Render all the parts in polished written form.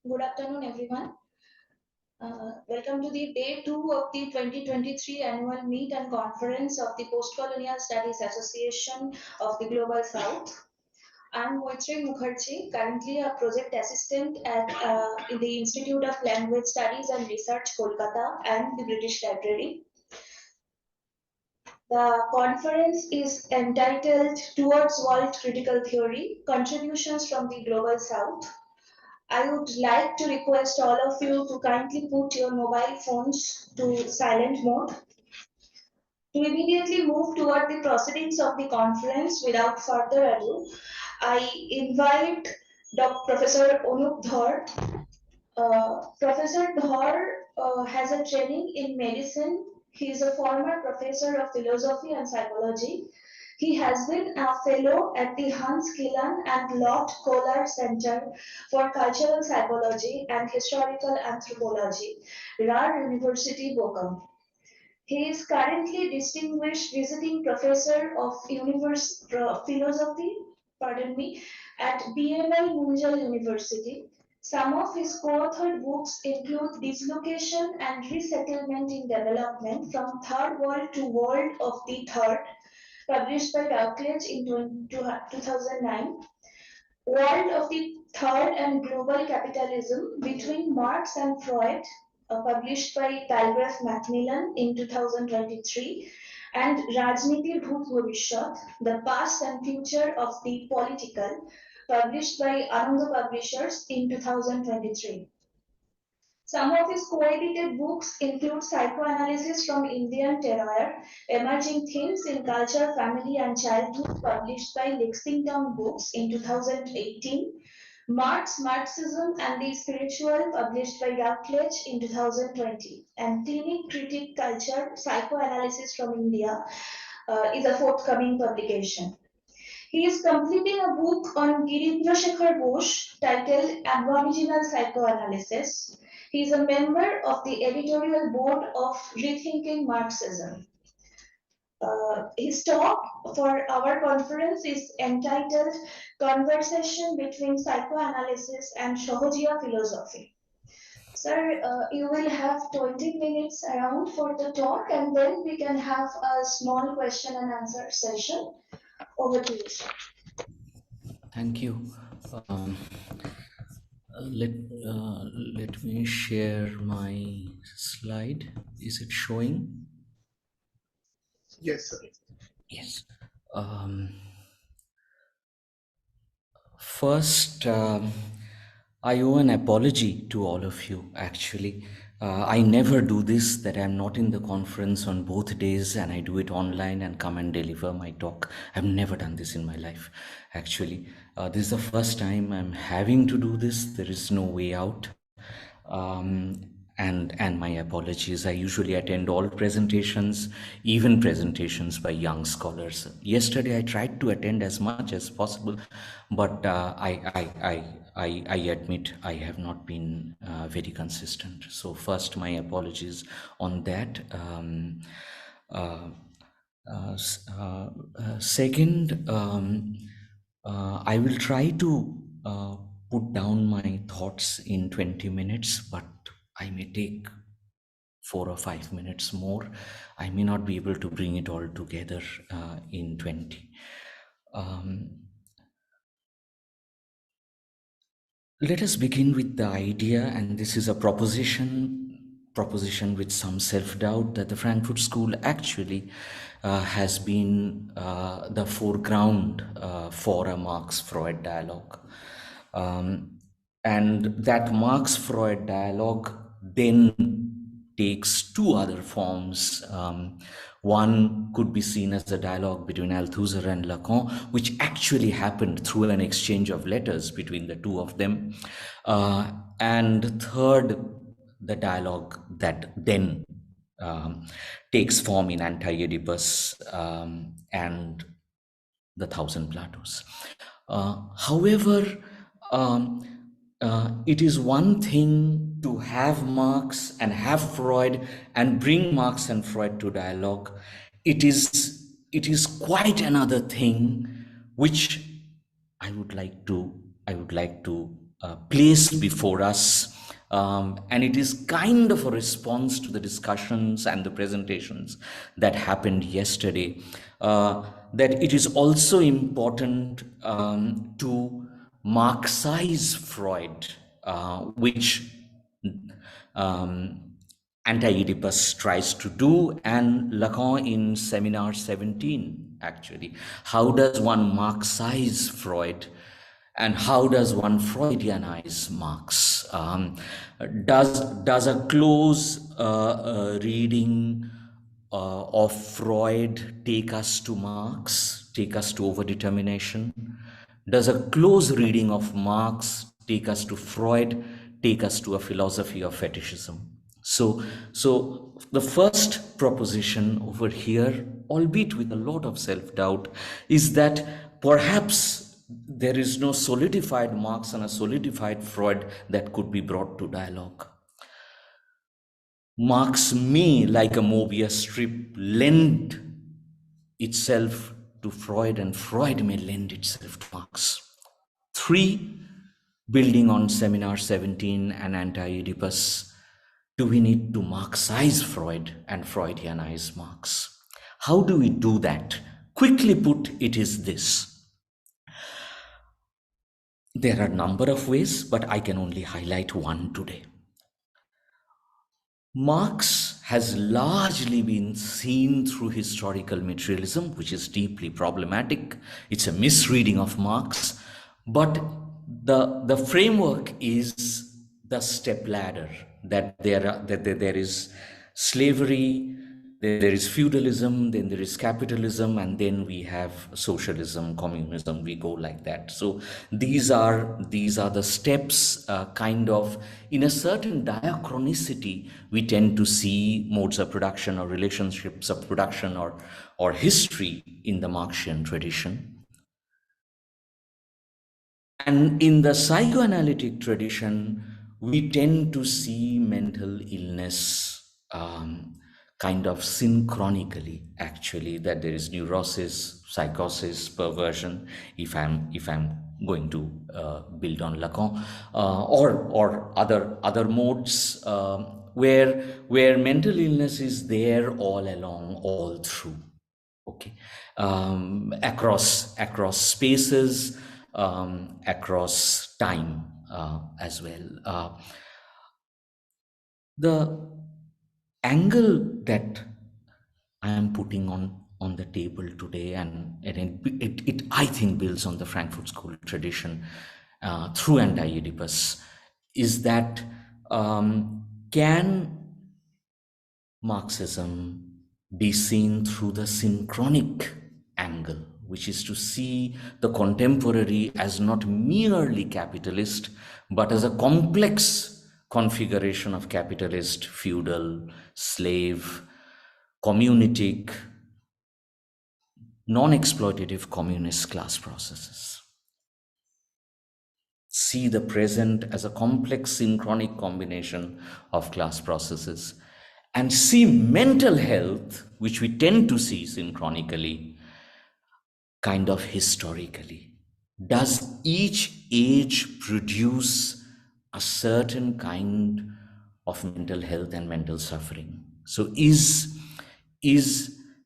Good afternoon, everyone. Welcome to the day 2 of the 2023 annual meet and conference of the Postcolonial Studies Association of the Global South. I'm Moitri Mukherjee, currently a project assistant in the Institute of Language Studies and Research, Kolkata, and the British Library. The conference is entitled Towards World Critical Theory, Contributions from the Global South. I would like to request all of you to kindly put your mobile phones to silent mode. To immediately move toward the proceedings of the conference without further ado, I invite Professor Anup Dhar. Professor Dhar has a training in medicine. He is a former professor of philosophy and psychology. He has been a fellow at the Hans Killen and Lot Kohler Center for Cultural Psychology and Historical Anthropology, RAR University, Bochum. He is currently distinguished visiting professor of philosophy, at BML Munjal University. Some of his co-authored books include Dislocation and Resettlement in Development from Third World to World of the Third, published by Routledge in 2009, World of the Third and Global Capitalism Between Marx and Freud, published by Palgrave Macmillan in 2023, and Rajniti Bhut Bhavishyat, The Past and Future of the Political, published by Ananda Publishers in 2023. Some of his co-edited books include Psychoanalysis from Indian Terror, Emerging Themes in Culture, Family and Childhood, published by Lexington Books in 2018, Marxism and the Spiritual, published by Routledge in 2020, and Clinic Critique Culture, Psychoanalysis from India is a forthcoming publication. He is completing a book on Girindrasekhar Bose titled Aboriginal Psychoanalysis. He is a member of the editorial board of Rethinking Marxism. His talk for our conference is entitled Conversation Between Psychoanalysis and Sahajiya Philosophy. Sir, you will have 20 minutes around for the talk, and then we can have a small question and answer session. Over to you, sir. Thank you. Let let me share my slide. Is it showing? Yes, sir. Yes. First, I owe an apology to all of you, actually. I never do this, that I'm not in the conference on both days and I do it online and come and deliver my talk. I've never done this in my life, actually. This is the first time I'm having to do this. There is no way out. And my apologies. I usually attend all presentations, even presentations by young scholars. Yesterday, I tried to attend as much as possible, but I admit I have not been very consistent. So first, my apologies on that. Second, I will try to put down my thoughts in 20 minutes, but I may take 4 or 5 minutes more. I may not be able to bring it all together in 20. Let us begin with the idea, and this is a proposition with some self-doubt, that the Frankfurt School actually has been the foreground for a Marx-Freud dialogue. And that Marx-Freud dialogue then takes two other forms. One could be seen as a dialogue between Althusser and Lacan, which actually happened through an exchange of letters between the two of them. And third, the dialogue that then takes form in Anti-Oedipus and the Thousand Plateaus. However, it is one thing to have Marx and have Freud and bring Marx and Freud to dialogue. It is quite another thing, which I would like to placed before us, and it is kind of a response to the discussions and the presentations that happened yesterday, that it is also important to Marxize Freud, which um, anti-Oedipus tries to do, and Lacan in Seminar 17, actually. How does one Marxize Freud, and how does one Freudianize Marx? Does a close reading of Freud take us to Marx, take us to overdetermination? Does a close reading of Marx take us to Freud, take us to a philosophy of fetishism? So the first proposition over here, albeit with a lot of self-doubt, is that perhaps there is no solidified Marx and a solidified Freud that could be brought to dialogue. Marx may, like a Mobius strip, lend itself to Freud, and Freud may lend itself to Marx. 3, building on Seminar 17 and anti-Oedipus, do we need to Marxize Freud and Freudianize Marx? How do we do that? Quickly put, it is this. There are a number of ways, but I can only highlight one today. Marx has largely been seen through historical materialism, which is deeply problematic. It's a misreading of Marx, but the framework is the step ladder, that there is slavery, there is feudalism, then there is capitalism, and then we have socialism, communism. We go like that. So these are the steps, kind of in a certain diachronicity. We tend to see modes of production or relationships of production or history in the Marxian tradition. And in the psychoanalytic tradition, we tend to see mental illness kind of synchronically, actually, that there is neurosis, psychosis, perversion, if I'm going to build on Lacan, or other modes where mental illness is there all along, all through. Okay, across spaces, across time as well. The angle that I am putting on the table today, and it I think builds on the Frankfurt School tradition through anti-Oedipus, is that can Marxism be seen through the synchronic angle, which is to see the contemporary as not merely capitalist, but as a complex configuration of capitalist, feudal, slave, communitic, non-exploitative communist class processes. See the present as a complex synchronic combination of class processes, and see mental health, which we tend to see synchronically, kind of historically. Does each age produce a certain kind of mental health and mental suffering? So is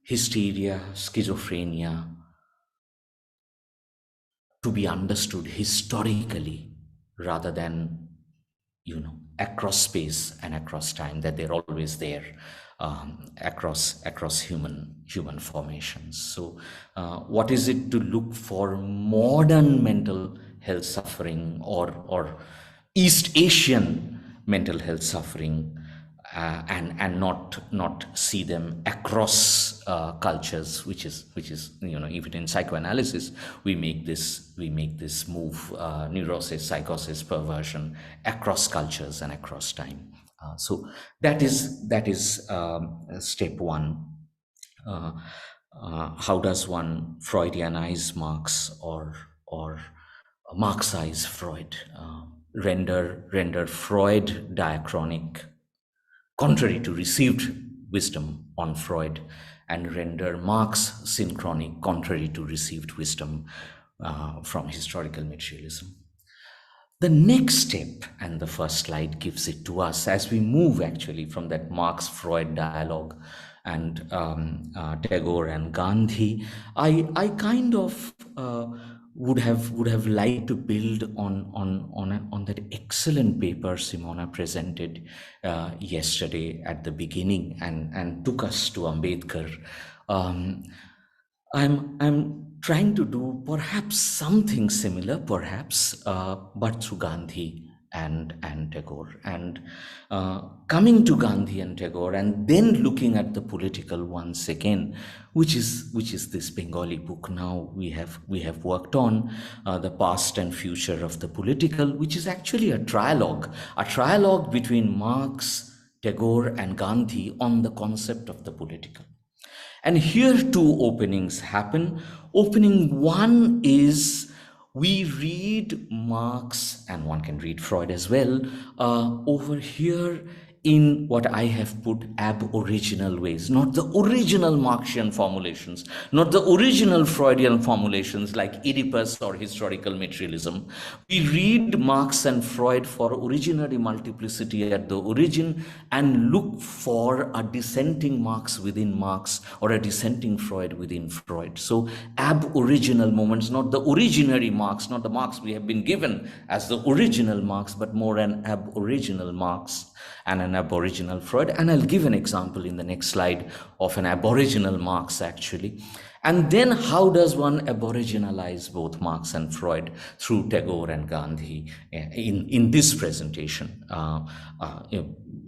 hysteria, schizophrenia to be understood historically rather than, across space and across time, that they're always there, across human formations? So what is it to look for modern mental health suffering or East Asian mental health suffering, and not see them across cultures, which is even in psychoanalysis we make this move, neurosis, psychosis, perversion, across cultures and across time. So that is step one. How does one Freudianize Marx or Marxize Freud, render Freud diachronic, contrary to received wisdom on Freud, and render Marx synchronic, contrary to received wisdom from historical materialism? The next step, and the first slide gives it to us, as we move actually from that Marx-Freud dialogue and Tagore and Gandhi, I kind of would have liked to build on that excellent paper Simona presented yesterday at the beginning and took us to Ambedkar. I'm trying to do perhaps something similar, perhaps, but through Gandhi and Tagore, and coming to Gandhi and Tagore, and then looking at the political once again, which is this Bengali book now we have worked on, the past and future of the political, which is actually a trialogue between Marx, Tagore, and Gandhi on the concept of the political. And here two openings happen. Opening one is we read Marx, and one can read Freud as well, over here in what I have put ab-original ways, not the original Marxian formulations, not the original Freudian formulations like Oedipus or historical materialism. We read Marx and Freud for originary multiplicity at the origin and look for a dissenting Marx within Marx or a dissenting Freud within Freud. So ab-original moments, not the originary Marx, not the Marx we have been given as the original Marx, but more an ab-original Marx and an aboriginal Freud. And I'll give an example in the next slide of an aboriginal Marx actually. And then how does one aboriginalize both Marx and Freud through Tagore and Gandhi in this presentation?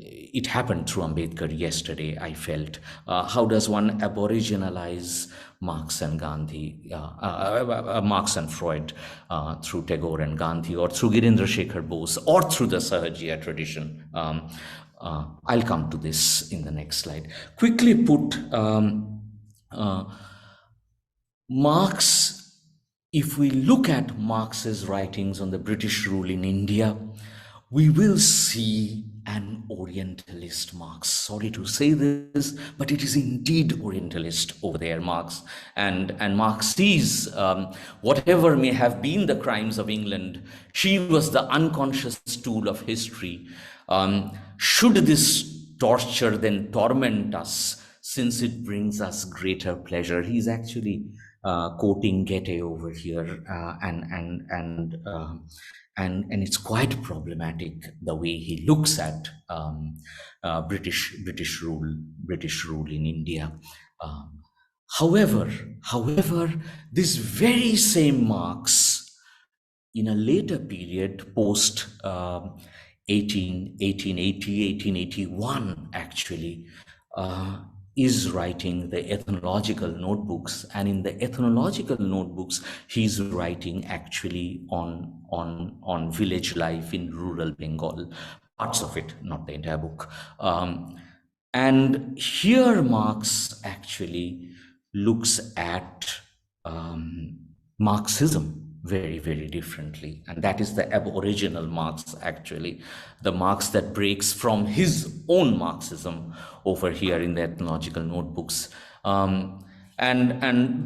It happened through Ambedkar yesterday, I felt. How does one aboriginalize Marx and Gandhi, Marx and Freud through Tagore and Gandhi, or through Girindrasekhar Bose, or through the Sahajiya tradition? I'll come to this in the next slide. Quickly put, Marx, if we look at Marx's writings on the British rule in India, we will see an Orientalist Marx. Sorry to say this, but it is indeed Orientalist over there, Marx. And Marx sees whatever may have been the crimes of England, she was the unconscious tool of history. Should this torture then torment us, since it brings us greater pleasure? He's actually quoting Goethe over here, and it's quite problematic the way he looks at British rule in India. However, this very same Marx, in a later period, post 1881 actually, is writing the ethnological notebooks, and in the ethnological notebooks he's writing actually on village life in rural Bengal, parts of it, not the entire book. And here Marx actually looks at Marxism very, very differently. And that is the aboriginal Marx, actually, the Marx that breaks from his own Marxism over here in the ethnological notebooks. And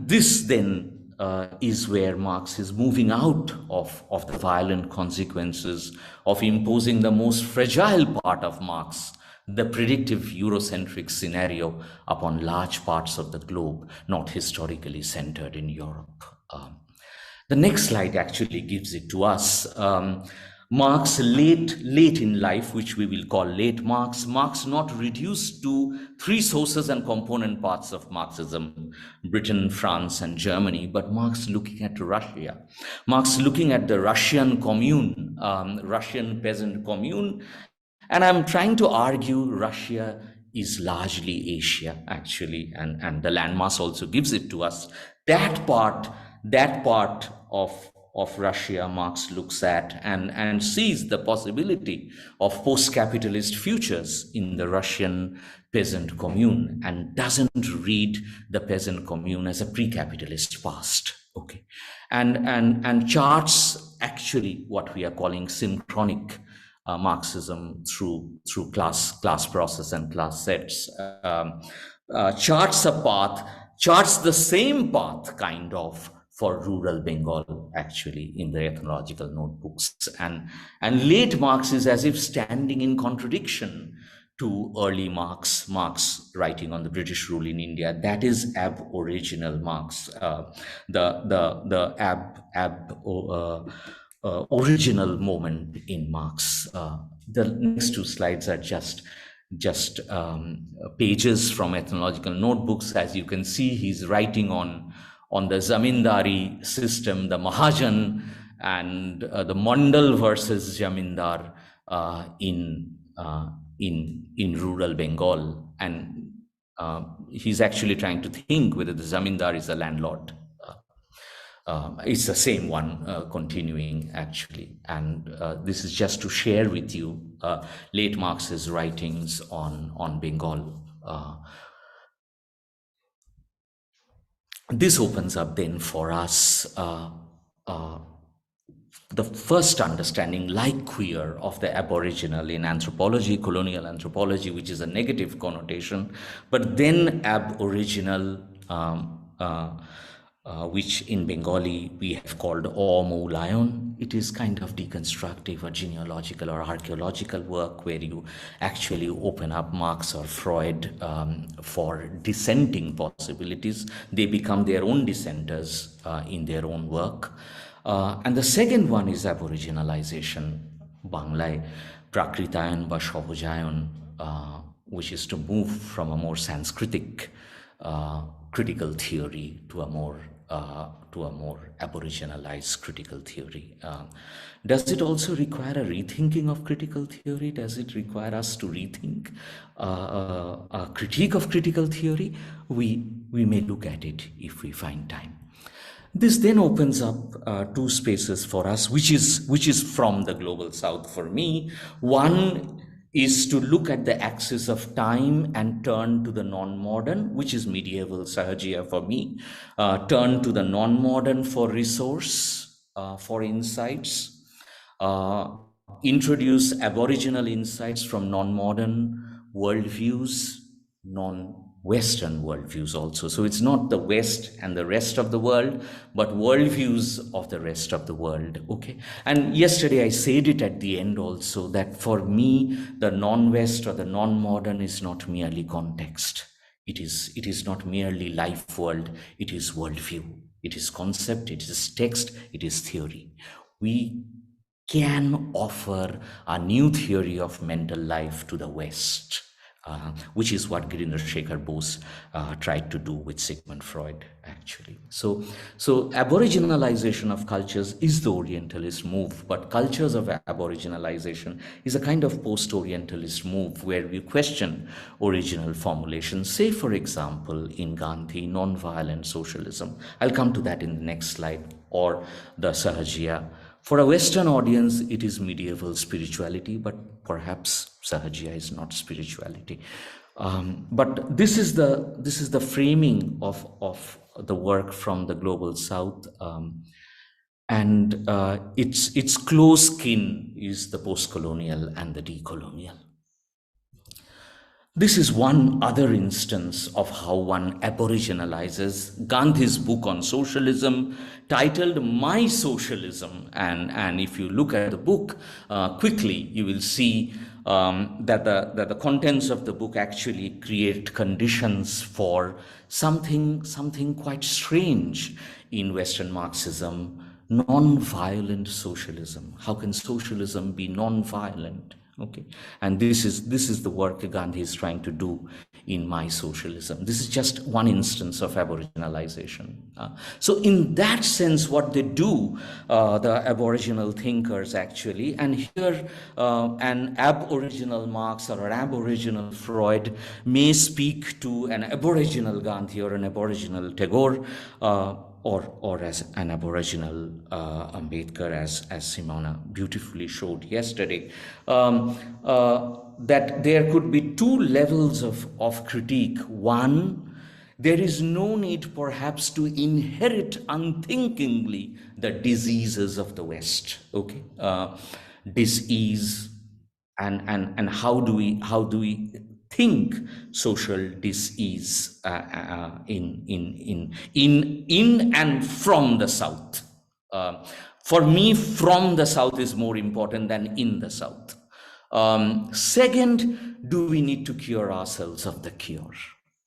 this then is where Marx is moving out of the violent consequences of imposing the most fragile part of Marx, the predictive Eurocentric scenario, upon large parts of the globe, not historically centered in Europe. The next slide actually gives it to us. Marx late in life, which we will call late Marx, not reduced to three sources and component parts of Marxism, Britain, France, and Germany, but Marx looking at Russia. Marx looking at the Russian commune, Russian peasant commune, and I'm trying to argue Russia is largely Asia, actually, and the landmass also gives it to us. That part of Russia Marx looks at and sees the possibility of post-capitalist futures in the Russian peasant commune, and doesn't read the peasant commune as a pre-capitalist past. Okay, and charts actually what we are calling synchronic Marxism through class process and class sets, charts a path, charts the same path kind of for rural Bengal, actually, in the ethnological notebooks. And late Marx is as if standing in contradiction to early Marx writing on the British rule in India. That is ab-original Marx, the original moment in Marx. The next two slides are just pages from ethnological notebooks. As you can see, he's writing on the zamindari system, the Mahajan, and the Mandal versus Jamindar in rural Bengal. And he's actually trying to think whether the zamindar is a landlord. It's the same one continuing, actually. And this is just to share with you late Marx's writings on Bengal. This opens up then for us the first understanding, like queer, of the aboriginal in anthropology, colonial anthropology, which is a negative connotation, but then ab-original, which in Bengali we have called Omulayon. It is kind of deconstructive or genealogical or archaeological work where you actually open up Marx or Freud for dissenting possibilities. They become their own dissenters in their own work. And the second one is aboriginalization, Banglai Prakritayan ba Sahajiya, which is to move from a more Sanskritic critical theory to a more aboriginalized critical theory. Does it also require a rethinking of critical theory? Does it require us to rethink a critique of critical theory? We may look at it if we find time. This then opens up two spaces for us, which is from the global south for me. One is to look at the axis of time and turn to the non-modern, which is medieval Sahajiya for me. Turn to the non-modern for resource, for insights. Introduce aboriginal insights from non-modern worldviews, non-Western worldviews also. So it's not the West and the rest of the world, but worldviews of the rest of the world, okay? And yesterday I said it at the end also, that for me, the non-West or the non-modern is not merely context. It is not merely life world, it is worldview. It is concept, it is text, it is theory. We can offer a new theory of mental life to the West, which is what Girindrasekhar Bose tried to do with Sigmund Freud, actually. So aboriginalization of cultures is the Orientalist move, but cultures of aboriginalization is a kind of post-Orientalist move where we question original formulations. Say, for example, in Gandhi, non-violent socialism. I'll come to that in the next slide, or the Sahajiya. For a Western audience, it is medieval spirituality, but perhaps Sahajiya is not spirituality. But this is the framing of the work from the global South, and its close kin is the post-colonial and the decolonial. This is one other instance of how one aboriginalizes. Gandhi's book on socialism, titled My Socialism, and if you look at the book quickly, you will see that the contents of the book actually create conditions for something quite strange in Western Marxism: non-violent socialism. How can socialism be non-violent? Okay, and this is the work Gandhi is trying to do in My Socialism. This is just one instance of aboriginalization. So in that sense, what they do, the aboriginal thinkers actually, and here an aboriginal Marx or an aboriginal Freud may speak to an aboriginal Gandhi or an aboriginal Tagore, or as an aboriginal Ambedkar, as Simona beautifully showed yesterday, that there could be two levels of critique. One, there is no need perhaps to inherit unthinkingly the diseases of the West, okay? Disease, and how do we think social dis-ease in and from the South. For me, from the South is more important than in the South. Second, do we need to cure ourselves of the cure?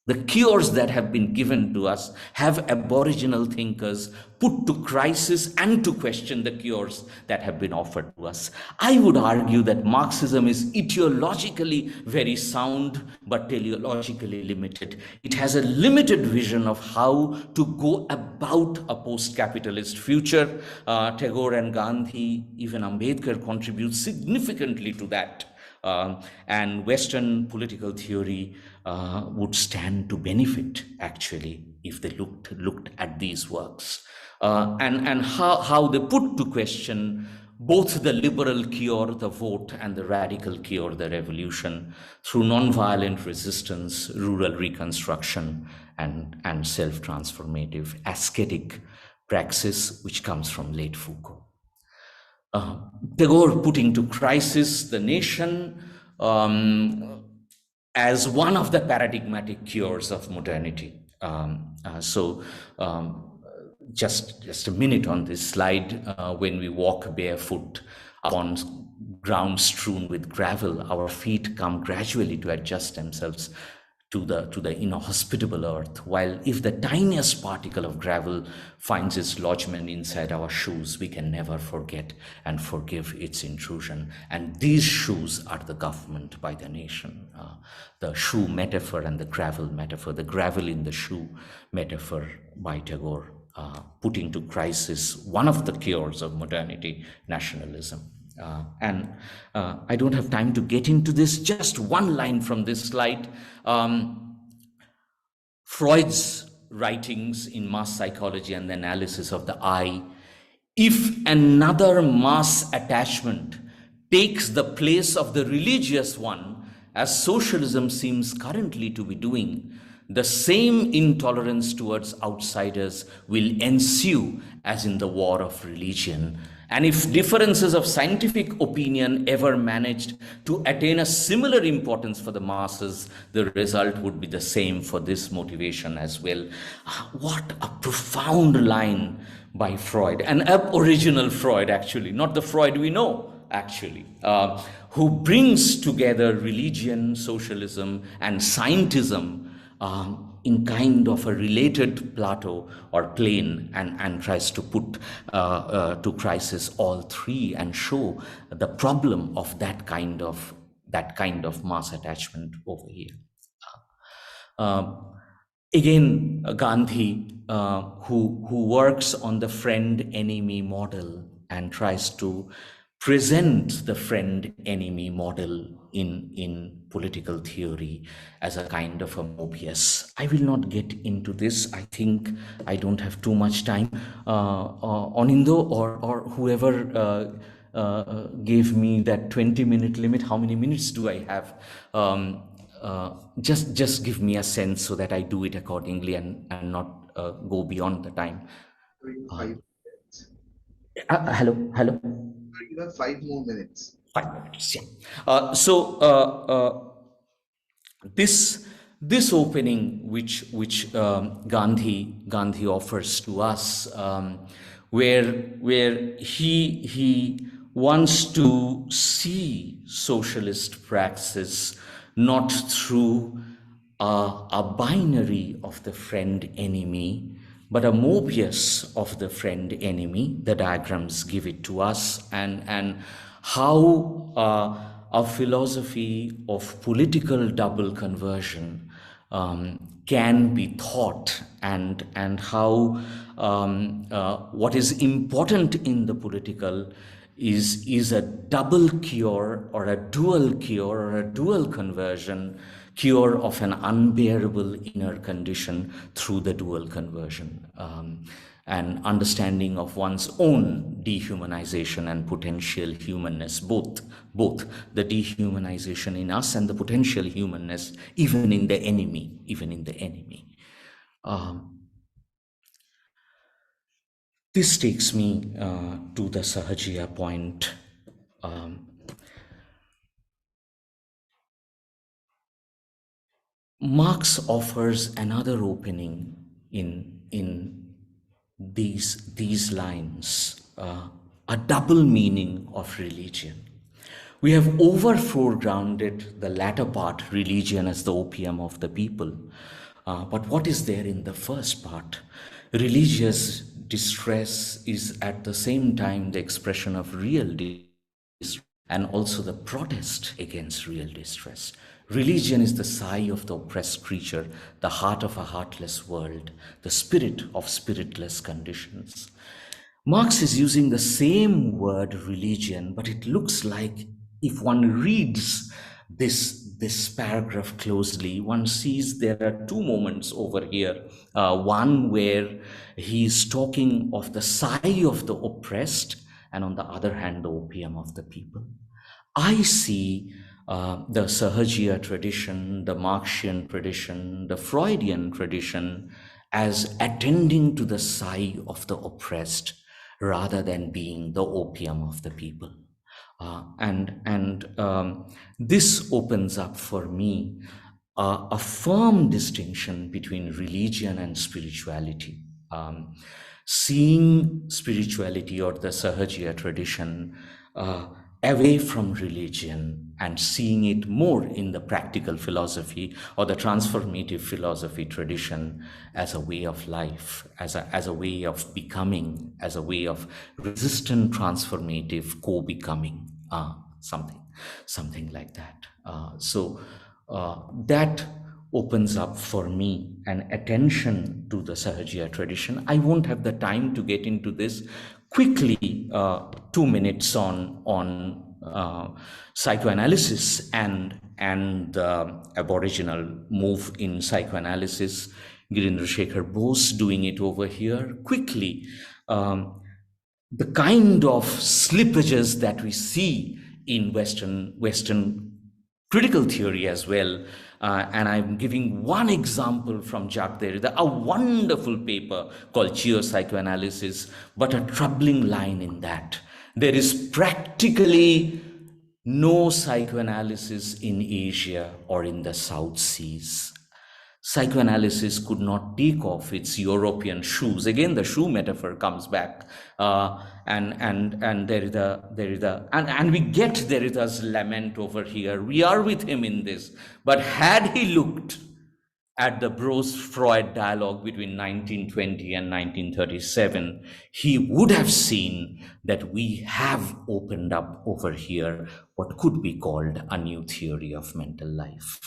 The cures that have been given to us have aboriginal thinkers put to crisis and to question the cures that have been offered to us. I would argue that Marxism is ideologically very sound, but teleologically limited. It has a limited vision of how to go about a post-capitalist future. Tagore and Gandhi, even Ambedkar contribute significantly to that. And Western political theory would stand to benefit, actually, if they looked at these works. And how they put to question both the liberal cure, the vote, and the radical cure, the revolution, through nonviolent resistance, rural reconstruction, and self-transformative ascetic praxis, which comes from late Foucault. Tagore putting to crisis the nation as one of the paradigmatic cures of modernity. Just a minute on this slide. When we walk barefoot upon ground strewn with gravel, our feet come gradually to adjust themselves to the inhospitable earth, while if the tiniest particle of gravel finds its lodgment inside our shoes, we can never forget and forgive its intrusion. And these shoes are the government by the nation. The shoe metaphor and the gravel metaphor, the gravel in the shoe metaphor by Tagore, putting to crisis one of the cures of modernity, nationalism. I don't have time to get into this. Just one line from this slide. Freud's writings in mass psychology and the analysis of the I. If another mass attachment takes the place of the religious one, as socialism seems currently to be doing, the same intolerance towards outsiders will ensue as in the war of religion. And if differences of scientific opinion ever managed to attain a similar importance for the masses, the result would be the same for this motivation as well. What a profound line by Freud, an ab-original Freud, actually, not the Freud we know, actually, who brings together religion, socialism, and scientism in kind of a related plateau or plane, and tries to put to crisis all three and show the problem of that kind of mass attachment over here. Again, Gandhi, who works on the friend-enemy model and tries to present the friend-enemy model in political theory as a kind of a Möbius. I will not get into this. I think I don't have too much time. Onindo or whoever gave me that 20-minute limit, how many minutes do I have? Just give me a sense so that I do it accordingly and not go beyond the time. 5 minutes. Hello. You have 5 more minutes. 5 minutes, yeah. This opening which Gandhi offers to us, where he wants to see socialist praxis not through a binary of the friend-enemy, but a Möbius of the friend-enemy. The diagrams give it to us, and how a philosophy of political double conversion can be taught, and how what is important in the political is a double cure or a dual cure or a dual conversion, cure of an unbearable inner condition through the dual conversion, and understanding of one's own dehumanization and potential humanness, both the dehumanization in us and the potential humanness even in the enemy. This takes me to the Sahajiya point. Marx offers another opening in these lines, a double meaning of religion. We have over foregrounded the latter part, religion as the opium of the people. But what is there in the first part? Religious distress is at the same time the expression of real distress and also the protest against real distress. Religion is the sigh of the oppressed creature, the heart of a heartless world, the spirit of spiritless conditions. Marx is using the same word religion, but it looks like if one reads this paragraph closely, one sees there are two moments over here. One where he is talking of the sigh of the oppressed, and on the other hand, the opium of the people. I see the Sahajiya tradition, the Marxian tradition, the Freudian tradition as attending to the sigh of the oppressed rather than being the opium of the people. This opens up for me a firm distinction between religion and spirituality. Seeing spirituality or the Sahajiya tradition away from religion and seeing it more in the practical philosophy or the transformative philosophy tradition as a way of life, as a way of becoming, as a way of resistant transformative co-becoming, something like that. That opens up for me an attention to the Sahajiya tradition. I won't have the time to get into this. Quickly, 2 minutes on psychoanalysis and the aboriginal move in psychoanalysis. Girindrasekhar Bose doing it over here. Quickly, the kind of slippages that we see in Western critical theory as well. And I'm giving one example from Jacques Derrida, a wonderful paper called Geopsychoanalysis, but a troubling line in that. There is practically no psychoanalysis in Asia or in the South Seas. Psychoanalysis could not take off its European shoes. Again, the shoe metaphor comes back, and we get Derrida's lament over here. We are with him in this, but had he looked at the Bose-Freud dialogue between 1920 and 1937, he would have seen that we have opened up over here what could be called a new theory of mental life.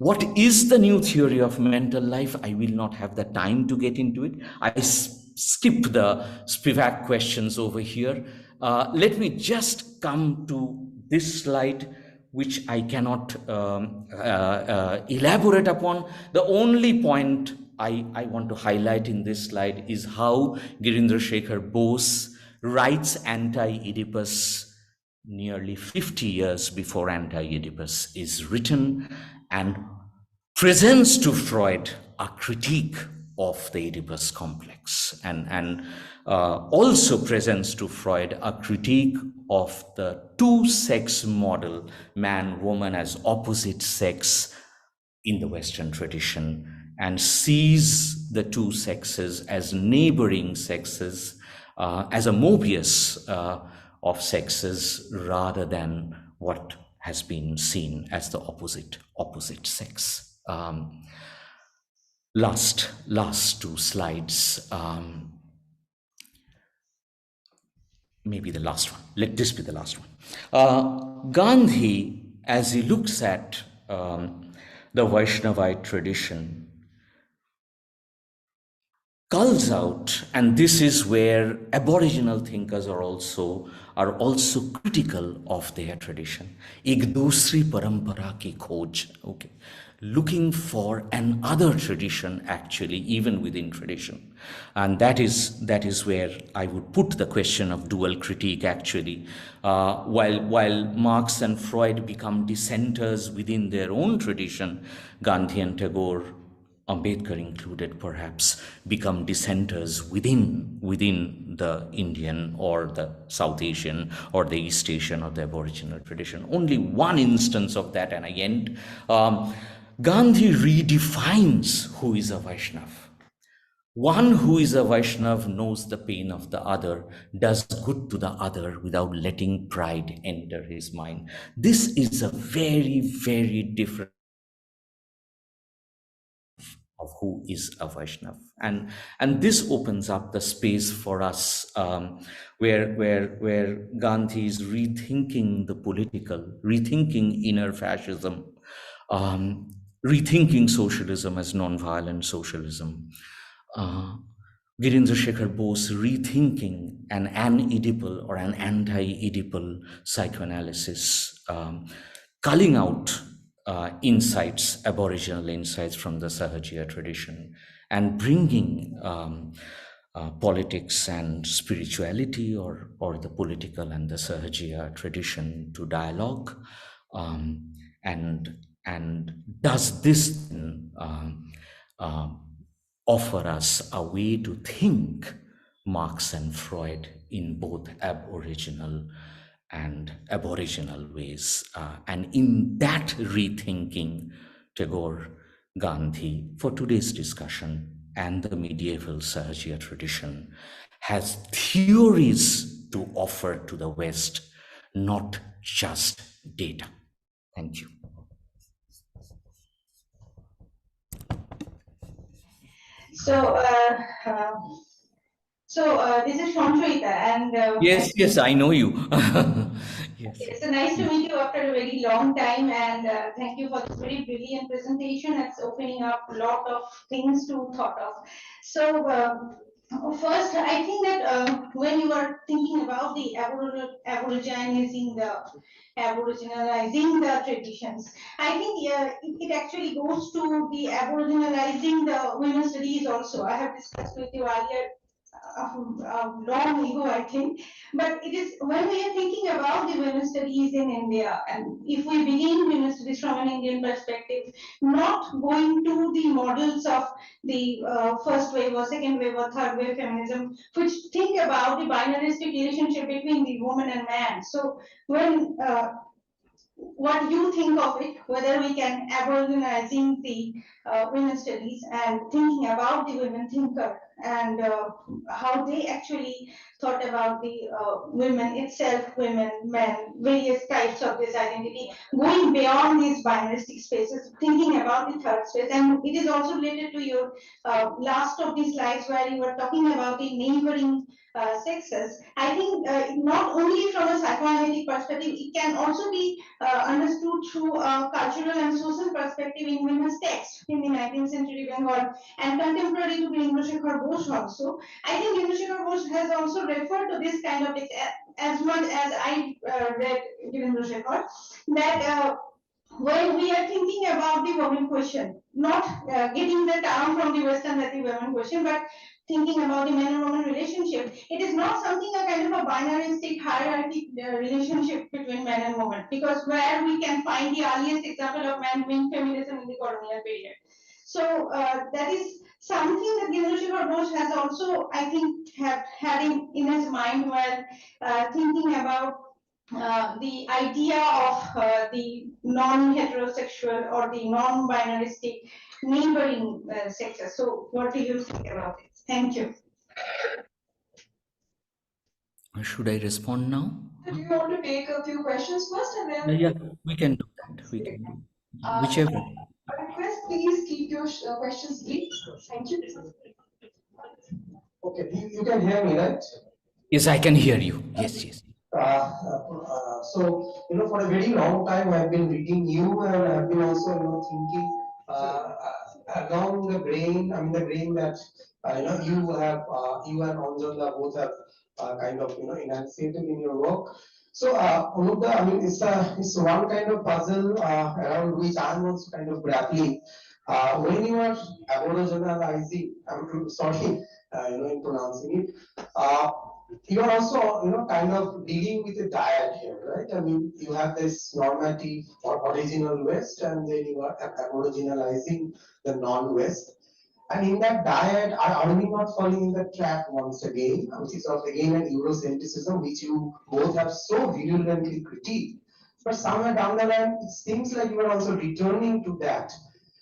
What is the new theory of mental life? I will not have the time to get into it. I skip the Spivak questions over here. Let me just come to this slide, which I cannot elaborate upon. The only point I want to highlight in this slide is how Girindrasekhar Bose writes anti-Oedipus nearly 50 years before anti-Oedipus is written, and presents to Freud a critique of the Oedipus complex, and also presents to Freud a critique of the two-sex model, man, woman as opposite sex in the Western tradition, and sees the two sexes as neighboring sexes, as a Möbius of sexes rather than what has been seen as the opposite sex. Last two slides. Maybe the last one. Let this be the last one. Gandhi, as he looks at the Vaishnavite tradition, culls out, and this is where aboriginal thinkers are also critical of their tradition. Ek dusri parampara ki khoj, okay, looking for another tradition, actually, even within tradition, and that is where I would put the question of dual critique. Actually, while Marx and Freud become dissenters within their own tradition, Gandhi and Tagore, Ambedkar included, perhaps, become dissenters within the Indian or the South Asian or the East Asian or the Aboriginal tradition. Only one instance of that, and I end. Gandhi redefines who is a Vaishnav. One who is a Vaishnav knows the pain of the other, does good to the other without letting pride enter his mind. This is a very, very different of who is a Vaishnav, and this opens up the space for us, where Gandhi is rethinking the political, rethinking inner fascism, rethinking socialism as non-violent socialism. Uh, Girindrasekhar Bose rethinking an Oedipal or an anti-Oedipal psychoanalysis, culling out insights, aboriginal insights from the Sahajiya tradition, and bringing politics and spirituality, or the political and the Sahajiya tradition to dialogue, and does this uh, offer us a way to think Marx and Freud in both ab-original and aboriginal ways. And in that rethinking, Tagore, Gandhi, for today's discussion, and the medieval Sahajiya tradition has theories to offer to the West, not just data. Thank you. This is Shantruita, and Yes, I know you. Yes. It's nice to meet you after a very long time, and thank you for this very brilliant presentation. It's opening up a lot of things to thought of. So first, I think that when you are thinking about the aboriginalizing the traditions, I think it actually goes to the aboriginalizing the women's studies also. I have discussed with you earlier long ago, I think. But it is when we are thinking about the women's studies in India, and if we begin women's studies from an Indian perspective, not going to the models of the first wave or second wave or third wave feminism, which think about the binaristic relationship between the woman and man. So when what you think of it, whether we can aboriginalizing the women's studies and thinking about the women thinker and how they actually thought about the women itself, women, men, various types of this identity, going beyond these binaristic spaces, thinking about the third space. And it is also related to your last of these slides where you were talking about the neighboring sexes. I think not only from a psychoanalytic perspective, it can also be understood through a cultural and social perspective in women's text in the 19th century Bengal and contemporary to Girindrasekhar Bose also. I think Girindrasekhar Bose has also referred to this kind of text as much as I read Girindrasekhar, that when we are thinking about the women question, not getting the term from the Western that the women question, but thinking about the man and woman relationship, it is not something a kind of a binaristic hierarchy relationship between man and woman, because where we can find the earliest example of man-woman feminism in the colonial period. So that is something that Girindrasekhar Bose has also, I think, have had in his mind while thinking about the idea of the non-heterosexual or the non-binaristic neighboring sexes. So what do you think about it? Thank you. Should I respond now? Do you want to take a few questions first and then? Yeah, we can do that. We can do whichever. I request please keep your questions brief. Thank you. Okay, you can hear me, right? Yes, I can hear you. Yes. So, for a very long time, I've been reading you, and I've been also, thinking along the brain. I mean, the brain that you have, you and Anjala both have kind of, enunciated in your work. So, Anudha, I mean, it's one kind of puzzle around which I'm also kind of grappling. When you are aboriginalizing, I'm sorry, in pronouncing it. You are also, kind of dealing with a dyad here, right? I mean, you have this normative or original West, and then you are aboriginalizing the non-West. And in that dyad, are we not falling in the trap once again, which is of again an Eurocentrism, which you both have so virulently critiqued? But somewhere down the line, it seems like you are also returning to that.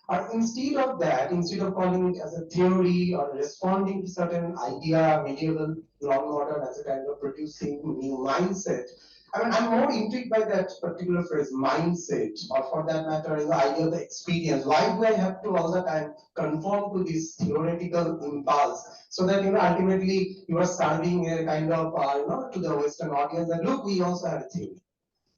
Or instead of that, instead of calling it as a theory or responding to certain idea, medieval, long modern, as a kind of producing new mindset, I mean, I'm more intrigued by that particular phrase, mindset, or for that matter, the idea of the experience. Why do I have to all the time conform to this theoretical impulse? So that, ultimately you are serving a kind of, to the Western audience that, look, we also have a theory.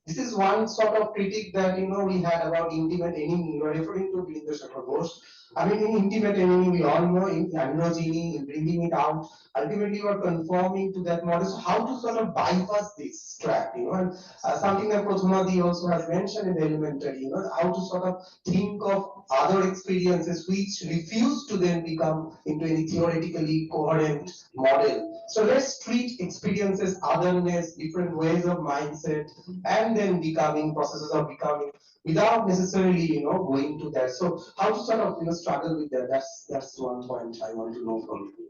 This is one sort of critique that we had about intimate enemy. You are referring to Girindrasekhar Bose. I mean, in intimate enemy, we all know in androgyny, in bringing it out, ultimately you are conforming to that model. So how to sort of bypass this track, and something that Prathumadi also has mentioned in the elementary, how to sort of think of other experiences which refuse to then become into any theoretically coherent model. So let's treat experiences, otherness, different ways of mindset, and then becoming processes of becoming without necessarily going to that. So how to sort of struggle with that? That's one point I want to know from you.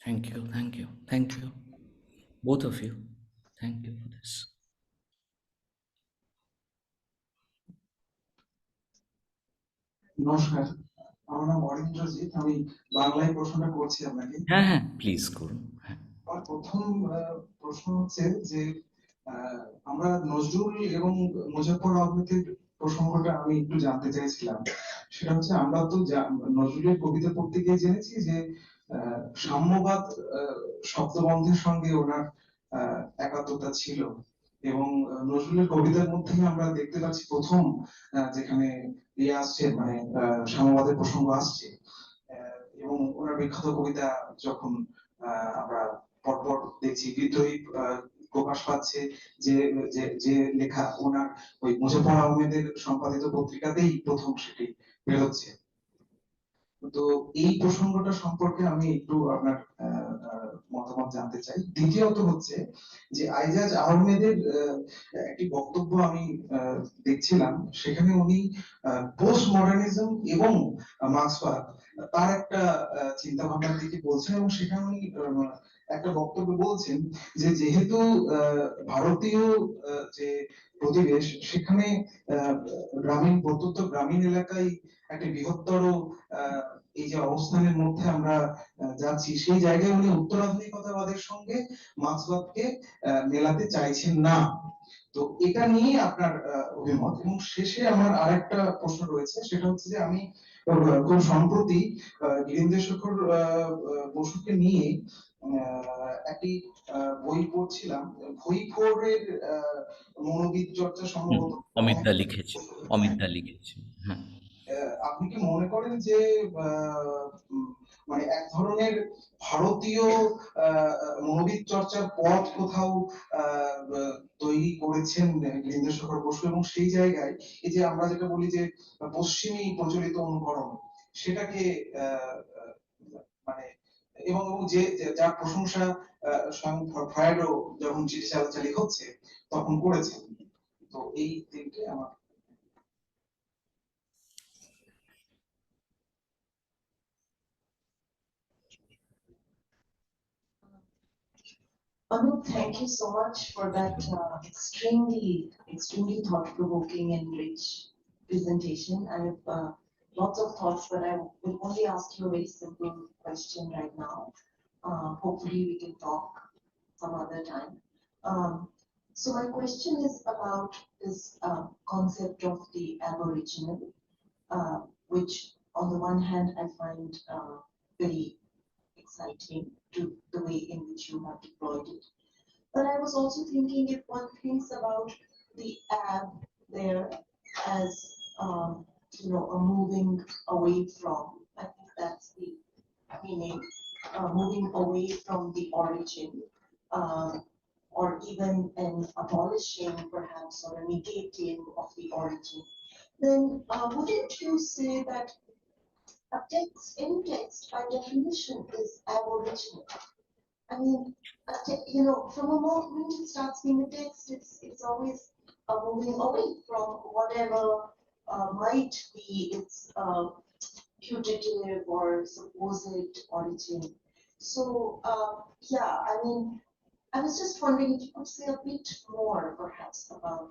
Thank you, both of you. Thank you for this. নমস্কার, আমার নাম অরিন্দ্রজিৎ, আমি বাংলায় প্রশ্নটা করছি আপনাকে। হ্যাঁ, please করুন। আমার প্রথম প্রশ্ন হচ্ছে যে আমরা নজরুল এবং মুজাফফর আহমেদের প্রসঙ্গটা আমি একটু জানতে চাইছিলাম। সেটা হচ্ছে আমরা তো নজরুলের কবিতা পড়তে গিয়ে জেনেছি যে সাম্যবাদ শব্দবন্ধের সঙ্গে ওনার একাত্মতা ছিল, এবং নজরুলের কবিতার মধ্যে আমরা দেখতে পাচ্ছি প্রথম যেখানে ইয়ে আসছে, মানে সাম্যবাদের প্রসঙ্গ আসছে, এবং ওনার বিখ্যাত কবিতা যখন আমরা পরপর দেখছি বিদ্রোহী প্রকাশ পাচ্ছে, যে যে লেখা ওনার ওই মুজাফফর আহমেদের সম্পাদিত পত্রিকাতেই প্রথম সেটি বেরোচ্ছে। তো এই প্রসঙ্গটা সম্পর্কে আমি একটু আপনার মতামত জানতে চাই। দ্বিতীয়ত হচ্ছে যে আইজাজ আহমেদের একটি বক্তব্য আমি দেখছিলাম, সেখানে উনি পোস্ট মডার্নিজম এবং মার্ক্সবাদ তার একটা চিন্তা ভাবনার দিকে বলছেন, এবং সেখানে উনি একটা বক্তব্য বলছেন যে যেহেতু ভারতীয় যে পরিবেশ, সেখানে প্রত্যন্ত গ্রামীণ এলাকায় একটা বৃহত্তর এই যে অবস্থানের মধ্যে আমরা যাচ্ছি, সেই জায়গায় উনি উত্তরাধুনিকতাবাদের সঙ্গে মার্ক্সবাদকে মেলাতে চাইছেন না। তো এটা নিয়ে আপনার অভিমত। এবং শেষে আমার আরেকটা প্রশ্ন রয়েছে, সেটা হচ্ছে যে আমি খুব সম্প্রতি গিরীন্দ্রশেখর বসুকে নিয়ে একটি বই পড়ছিলাম, ভৈফোরের মনোবিদ চর্চা সম্ভবত অমিতদা লিখেছে। হ্যাঁ, আপনি কি মনে করেন যে মানে এক ধরনের ভারতীয় মনোবিদ চর্চার পথ কোথাও তৈরি করেছেন গিরীন্দ্রশেখর বসু, এবং সেই জায়গায় এই যে আমরা যেটা বলি যে পশ্চিমী প্রচলিত অনুকরণ, সেটাকে মানে এবং যে যার প্রশংসা স্বয়ং ফ্রয়েডও যখন চিঠি চালাচালি হচ্ছে তখন করেছেন। তো এই তিনটে আমার। Anup, thank you so much for that extremely thought-provoking and rich presentation. I have lots of thoughts, but I will only ask you a very simple question right now. Hopefully we can talk some other time. So my question is about this concept of the aboriginal, which on the one hand I find very exciting to the way in which you have deployed it. But I was also thinking, if one thinks about the ab there as a moving away from, I think that's the meaning, moving away from the origin, or even an abolishing perhaps, or a negating of the origin, then wouldn't you say that any text by definition is aboriginal? I mean, from a moment when it starts being a text, it's always moving away from whatever might be its putative or supposed origin. So, yeah, I mean, I was just wondering if you could say a bit more, perhaps, about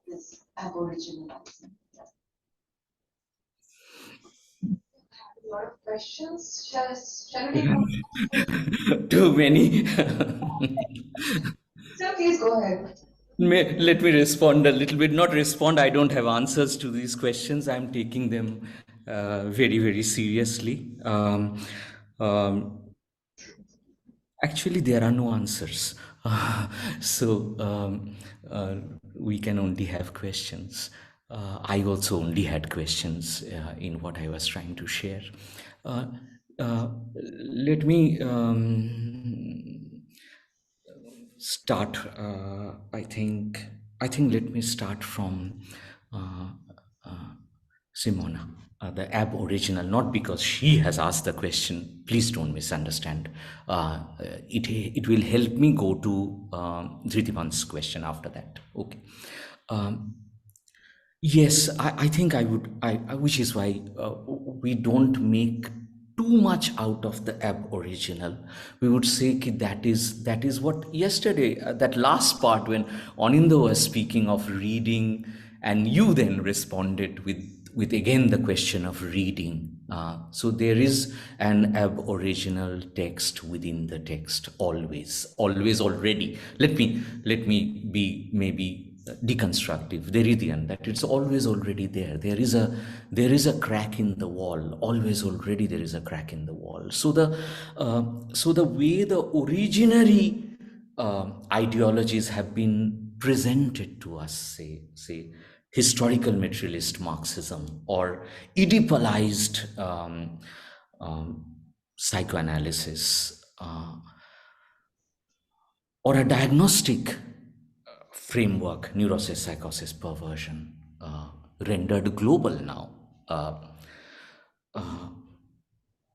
this aboriginalizing. lot of questions. Shall we take one? Too many. So please go ahead. Let me respond a little bit. Not respond, I don't have answers to these questions. I'm taking them very, very seriously. Um, Actually, there are no answers. So we can only have questions. I also only had questions in what I was trying to share. Uh, Let me start. I think let me start from uh, uh, Simona, the ab-original, not because she has asked the question. Please don't misunderstand. It will help me go to Dhritiman's question after that. Okay. Um, Yes, I think I would, which is why we don't make too much out of the ab-original. We would say ki that is what yesterday, that last part when Anindo was speaking of reading, and you then responded with again the question of reading. So there is an ab-original text within the text, always already. Let me be maybe deconstructive, Derridian, that it's always already there. There is a crack in the wall. Always already there is a crack in the wall. So the way the originary ideologies have been presented to us, say historical materialist Marxism or Oedipalized psychoanalysis, or a diagnostic framework, neurosis, psychosis, perversion, rendered global now.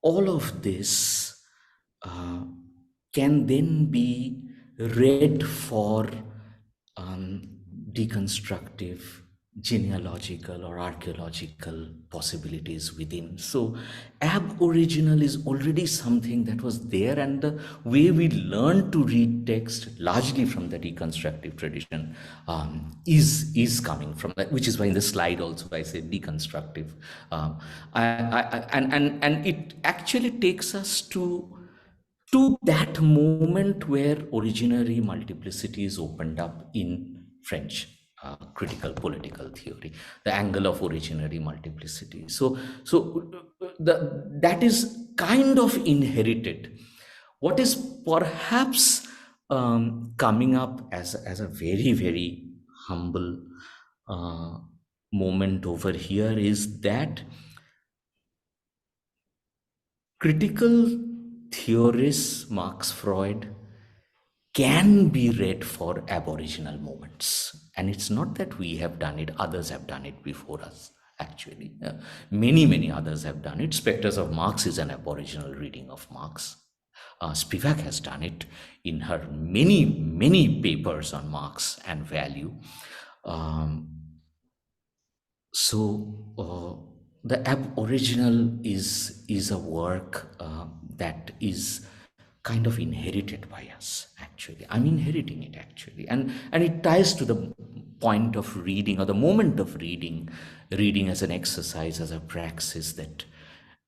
All of this uh, can then be read for um, deconstructive, genealogical, or archaeological possibilities within. So, ab-original is already something that was there, and the way we learn to read text, largely from the deconstructive tradition, is coming from that. Which is why in the slide also I say deconstructive, and it actually takes us to that moment where originary multiplicity is opened up in French critical political theory, the angle of originary multiplicity. That is kind of inherited. What is perhaps coming up as a very, very humble uh, moment over here is that critical theorists, Marx, Freud, can be read for aboriginal moments. And it's not that we have done it, others have done it before us, actually. Many others have done it. Spectres of Marx is an aboriginal reading of Marx. Spivak has done it in her many papers on Marx and value. The ab-original is a work that is kind of inherited by us, actually. I'm inheriting it, actually, and it ties to the point of reading, or the moment of reading as an exercise, as a praxis that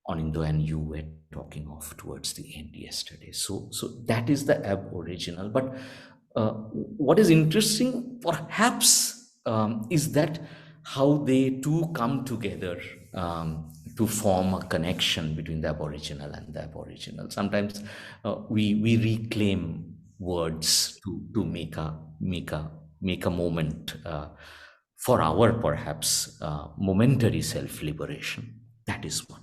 Anindo and you were talking of towards the end yesterday. So that is the ab-original. But what is interesting, perhaps, is that how they two come together to form a connection between the aboriginal and the aboriginal. Sometimes we reclaim words to make a moment for our perhaps momentary self-liberation. That is one.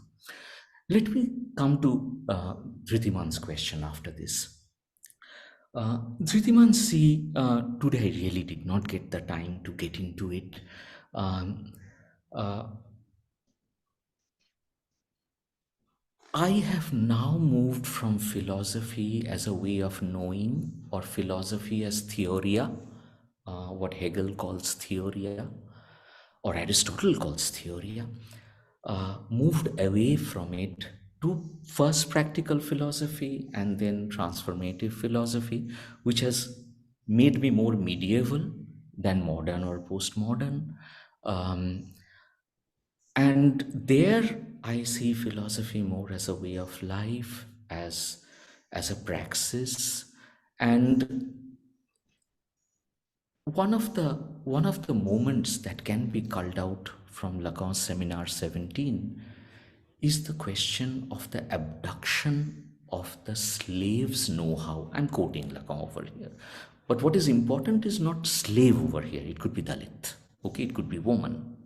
Let me come to Dhritiman's question after this. Dhritiman, see, today I really did not get the time to get into it. I have now moved from philosophy as a way of knowing, or philosophy as theoria, what Hegel calls theoria, or Aristotle calls theoria, moved away from it to first practical philosophy and then transformative philosophy, which has made me more medieval than modern or postmodern. And there I see philosophy more as a way of life, as a praxis. And one of the moments that can be culled out from Lacan's Seminar 17 is the question of the abduction of the slave's know-how. I'm quoting Lacan over here. But what is important is not slave over here. It could be Dalit. Okay, it could be woman.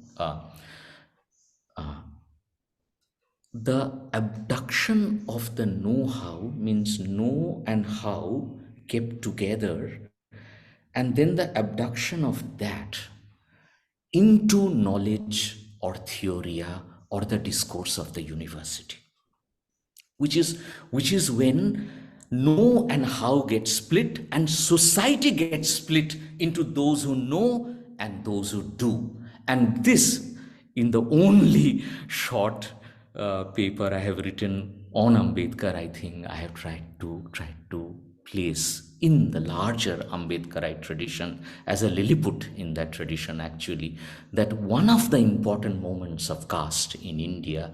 The abduction of the know-how means know and how kept together, and then the abduction of that into knowledge or theoria or the discourse of the university, which is when know and how get split, and society gets split into those who know and those who do. And this, in the only short paper I have written on Ambedkar, I think I have tried to place in the larger Ambedkarite tradition, as a Lilliput in that tradition actually, that one of the important moments of caste in India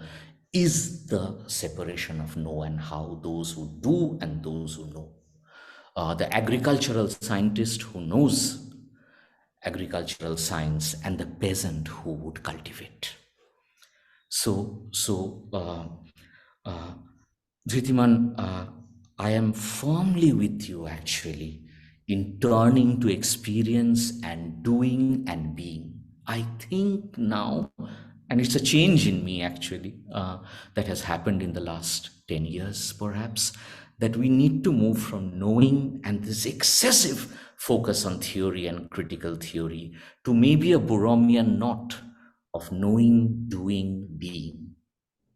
is the separation of know and how, those who do and those who know. The agricultural scientist who knows agricultural science and the peasant who would cultivate. So, Dhritiman, I am firmly with you actually in turning to experience and doing and being. I think now, and it's a change in me actually, that has happened in the last 10 years perhaps, that we need to move from knowing and this excessive focus on theory and critical theory to maybe a Borromean knot of knowing, doing, being.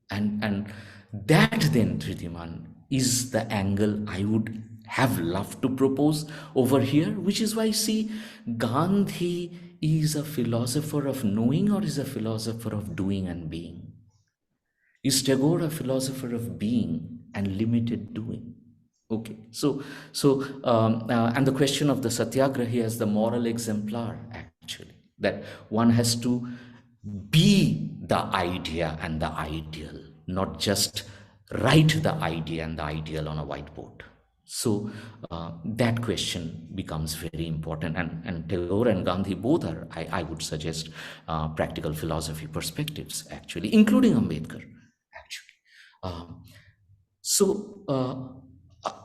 And that then, Dhritiman, is the angle I would have loved to propose over here, which is why, see, Gandhi is a philosopher of knowing or is a philosopher of doing and being? Is Tagore a philosopher of being and limited doing? Okay, and the question of the Satyagrahi as the moral exemplar, actually, that one has to be the idea and the ideal, not just write the idea and the ideal on a whiteboard. So that question becomes very important, and Tagore and Gandhi both are, I would suggest, practical philosophy perspectives, actually, including Ambedkar, actually.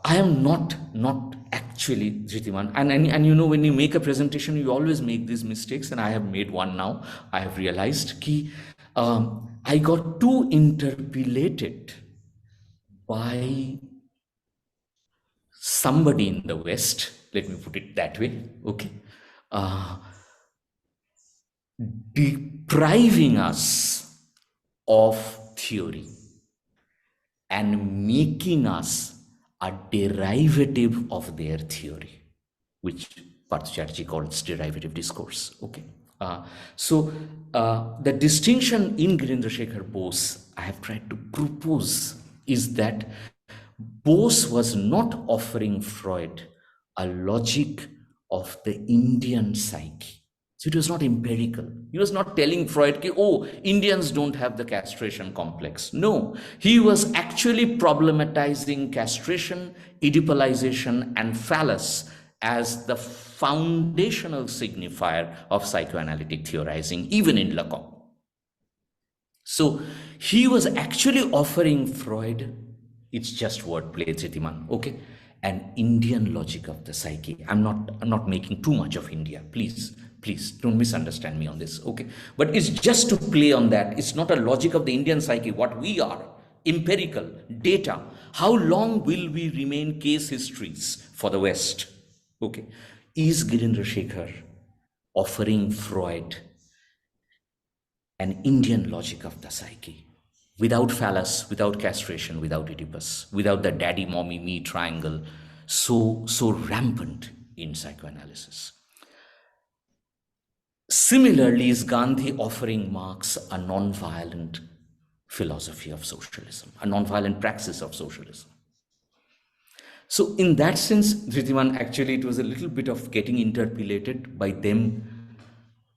I am not actually, Dhritiman, and you know, when you make a presentation, you always make these mistakes, and I have made one now. I have realized ki I got too interpolated by somebody in the West, let me put it that way, okay, depriving us of theory and making us a derivative of their theory, which Parth Chatterjee calls derivative discourse. Okay, the distinction in Girindrasekhar Bose I have tried to propose is that Bose was not offering Freud a logic of the Indian psyche. So it was not empirical. He was not telling Freud, oh, Indians don't have the castration complex. No, he was actually problematizing castration, Oedipalization, and phallus as the foundational signifier of psychoanalytic theorizing, even in Lacan. So he was actually offering Freud, it's just wordplay, Dhritiman, okay, an Indian logic of the psyche. I'm not making too much of India, please don't misunderstand me on this, okay, but it's just to play on that. It's not a logic of the Indian psyche, what we are, empirical data. How long will we remain case histories for the West? Okay, is Girindrasekhar offering Freud an Indian logic of the psyche, without phallus, without castration, without Oedipus, without the daddy, mommy, me triangle, so rampant in psychoanalysis? Similarly, is Gandhi offering Marx a non-violent philosophy of socialism, a non-violent praxis of socialism? So in that sense, Dhritiman, actually it was a little bit of getting interpolated by them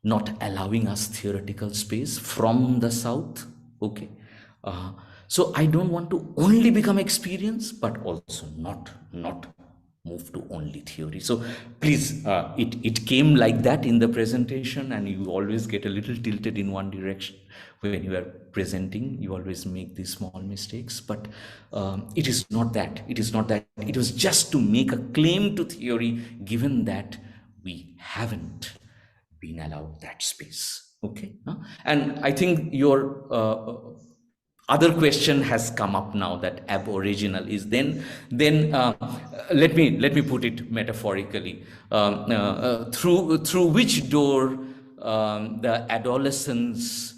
not allowing us theoretical space from the South. Okay. So I don't want to only become experience, but also not move to only theory. So please, it came like that in the presentation, and you always get a little tilted in one direction when you are presenting. You always make these small mistakes, but it is not that. It is not that. It was just to make a claim to theory, given that we haven't been allowed that space. Okay. And I think your other question has come up now, that aboriginal is then let me put it metaphorically, through which door the adolescents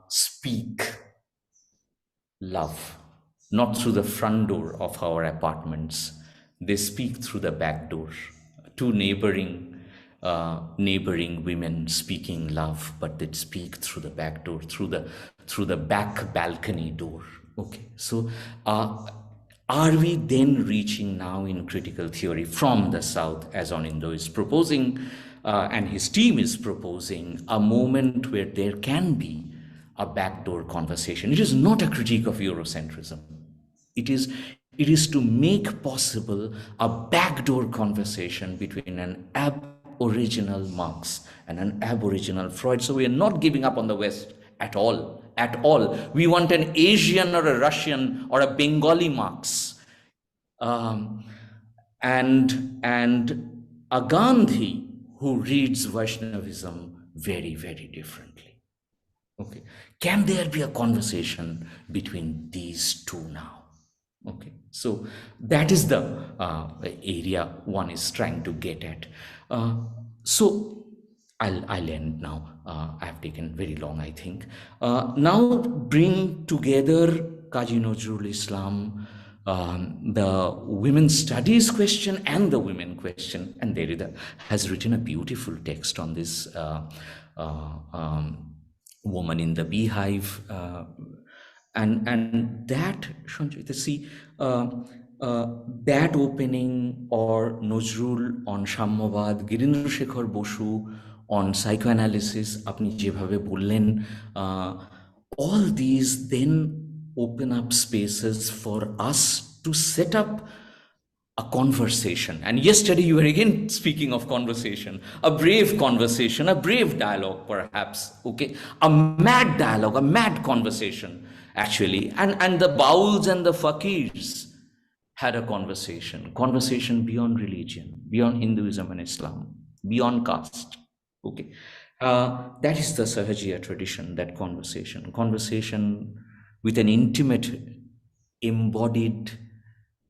speak love, not through the front door of our apartments. They speak through the back door. Two neighboring women speaking love, but they speak through the back door, through the back balcony door. Okay, so are we then reaching now in critical theory from the South, as Anindo is proposing, and his team is proposing, a moment where there can be a backdoor conversation? It is not a critique of Eurocentrism. It is to make possible a backdoor conversation between an ab-original Marx and an aboriginal Freud. So we are not giving up on the West at all. At all. We want an Asian or a Russian or a Bengali Marx. And a Gandhi who reads Vaishnavism very, very differently. Okay. Can there be a conversation between these two now? Okay. So that is the area one is trying to get at. So I'll end now. I have taken very long, I think. Now bring together Kaji Nazrul Islam, the women's studies question and the women question, and Derrida has written a beautiful text on this woman in the beehive, and that, Sanjay, see, that opening, or Nazrul on Sammyabad, Girindrasekhar Bose on psychoanalysis, apni jebhabe bollen, all these then open up spaces for us to set up a conversation. And yesterday you were again speaking of conversation, a brave conversation, a brave dialogue perhaps, okay, a mad dialogue, a mad conversation actually. And the Bauls and the Fakirs had a conversation beyond religion, beyond Hinduism and Islam, beyond caste, okay. That is the Sahajiya tradition, that conversation with an intimate, embodied,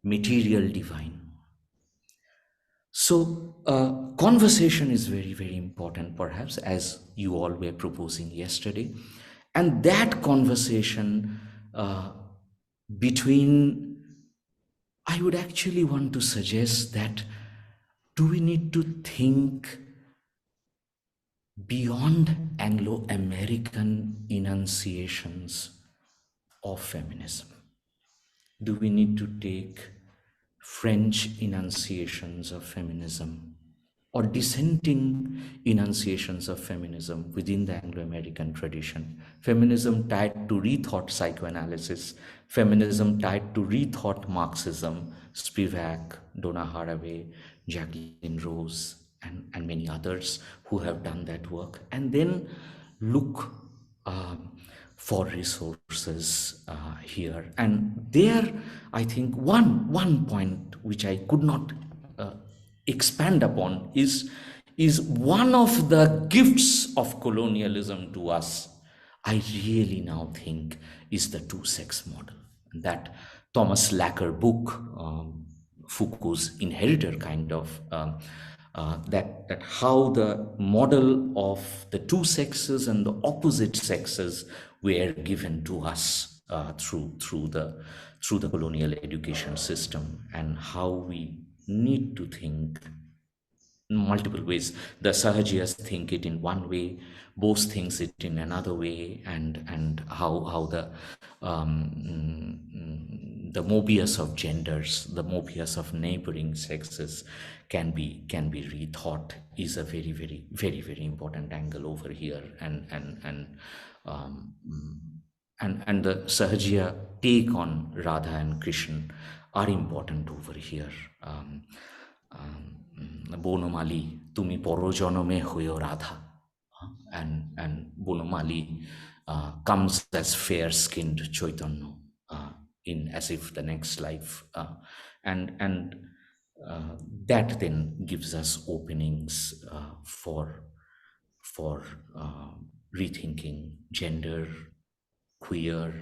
material divine. So conversation is very, very important, perhaps, as you all were proposing yesterday. And that conversation between, I would actually want to suggest that, do we need to think beyond Anglo-American enunciations of feminism? Do we need to take French enunciations of feminism or dissenting enunciations of feminism within the Anglo-American tradition? Feminism tied to rethought psychoanalysis, feminism tied to rethought Marxism, Spivak, Donna Haraway, Jacqueline Rose, and many others who have done that work. And then look for resources here. And there, I think one point which I could not expand upon is one of the gifts of colonialism to us, I really now think, is the two-sex model. That Thomas Lacker book, Foucault's inheritor, kind of, that how the model of the two sexes and the opposite sexes were given to us through the colonial education system, and how we need to think in multiple ways. The Sahajiyas think it in one way, Bose thinks it in another way, and how the the Mobius of genders, the Mobius of neighboring sexes can be rethought is a very important angle over here, um, and the Sahajiya take on Radha and Krishna are important over here. Bonomali, tumi porojonome hoyo Radha, and Bonomali comes as fair-skinned Chaitanya in as if the next life, and that then gives us openings for rethinking gender, queer,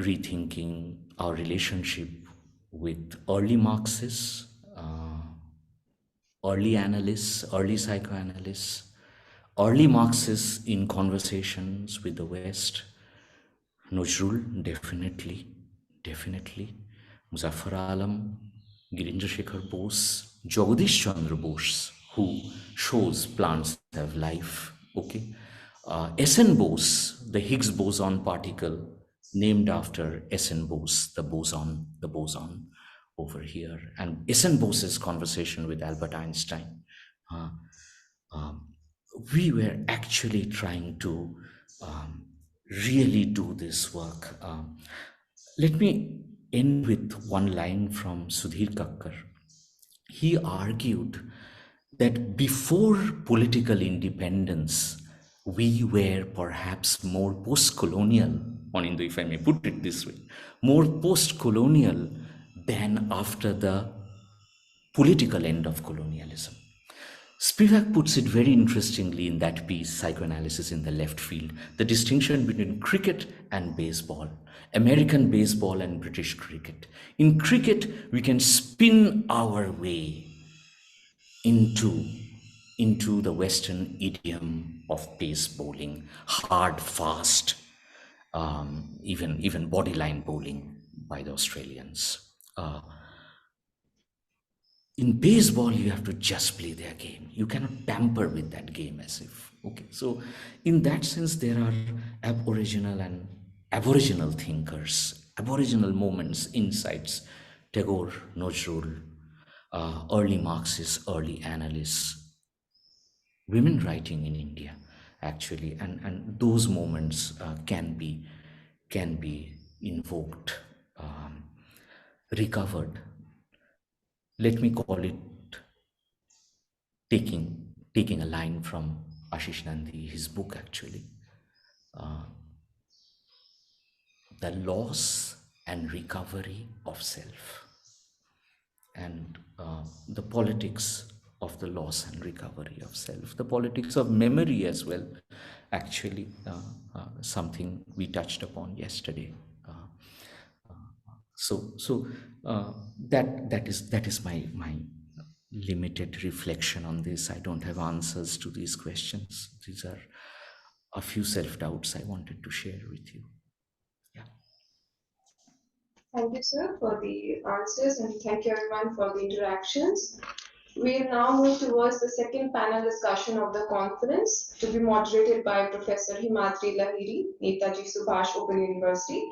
rethinking our relationship with early Marxists, early analysts, early psychoanalysts, early Marxists in conversations with the West. Nazrul, definitely. Muzaffar Alam, Girindrasekhar Bose, Jagadish Chandra Bose, who shows plants have life. Okay, S.N. Bose, the Higgs boson particle, named after S.N. Bose, the boson over here, and S.N. Bose's conversation with Albert Einstein. We were actually trying to really do this work. Let me end with one line from Sudhir Kakkar. He argued that before political independence, we were perhaps more post-colonial, on Hindu, if I may put it this way, more post-colonial than after the political end of colonialism. Spivak puts it very interestingly in that piece, Psychoanalysis in the Left Field, the distinction between cricket and baseball, American baseball and British cricket. In cricket, we can spin our way into the Western idiom of pace bowling, hard, fast, even bodyline bowling by the Australians. In baseball, you have to just play their game. You cannot tamper with that game as if, okay. So in that sense, there are ab-original and aboriginal thinkers, aboriginal moments, insights, Tagore, Nazrul, early Marxists, early analysts, women writing in India, actually, and those moments can be invoked, recovered. Let me call it taking a line from Ashish Nandi, his book actually, the loss and recovery of self, and the politics of the loss and recovery of self, the politics of memory as well, actually, something we touched upon yesterday. So that is my limited reflection on this. I don't have answers to these questions. These are a few self-doubts I wanted to share with you. Yeah. Thank you, sir, for the answers, and thank you everyone for the interactions. We'll now move towards the second panel discussion of the conference, to be moderated by Professor Himadri Lahiri, Netaji Subhash Open University.